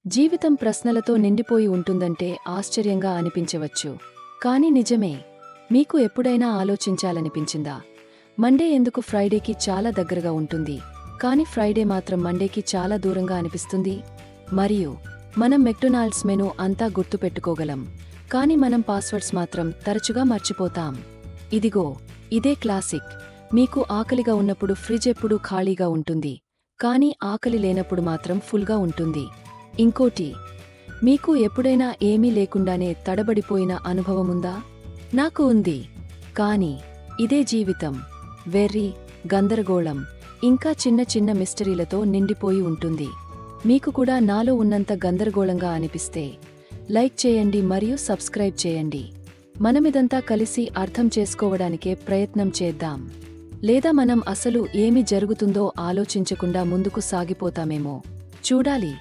జీవితం ప్రశ్నలతో నిండిపోయి ఉంటుందంటే ఆశ్చర్యంగా అనిపించవచ్చు. కాని నిజమే. మీకు ఎప్పుడైనా ఆలోచించాలనిపించిందా? మండే ఎందుకు ఫ్రైడేకి చాలా దగ్గరగా ఉంటుంది, కాని ఫ్రైడే మాత్రం మండేకి చాలా దూరంగా అనిపిస్తుంది? మరియు మనం మెక్డొనాల్డ్స్ మెనూ అంతా గుర్తుపెట్టుకోగలం, కాని మనం పాస్వర్డ్స్ మాత్రం తరచుగా మర్చిపోతాం. ఇదిగో, ఇదే క్లాసిక్. మీకు ఆకలిగా ఉన్నప్పుడు ఫ్రిడ్జ్ ఎప్పుడూ ఖాళీగా ఉంటుంది, కాని ఆకలి లేనప్పుడు మాత్రం ఫుల్గా ఉంటుంది. ఇంకోటి, మీకు ఎప్పుడైనా ఏమీ లేకుండానే తడబడిపోయిన అనుభవముందా? నాకు ఉంది. కాని ఇదే జీవితం. వెర్రి, గందరగోళం, ఇంకా చిన్న చిన్న మిస్టరీలతో నిండిపోయి ఉంటుంది. మీకు కూడా నాలో ఉన్నంత గందరగోళంగా అనిపిస్తే లైక్ చేయండి మరియు సబ్స్క్రైబ్ చేయండి. మనమిదంతా కలిసి అర్థం చేసుకోవడానికే ప్రయత్నం చేద్దాం. లేదా మనం అసలు ఏమి జరుగుతుందో ఆలోచించకుండా ముందుకు సాగిపోతామేమో. చూడాలి.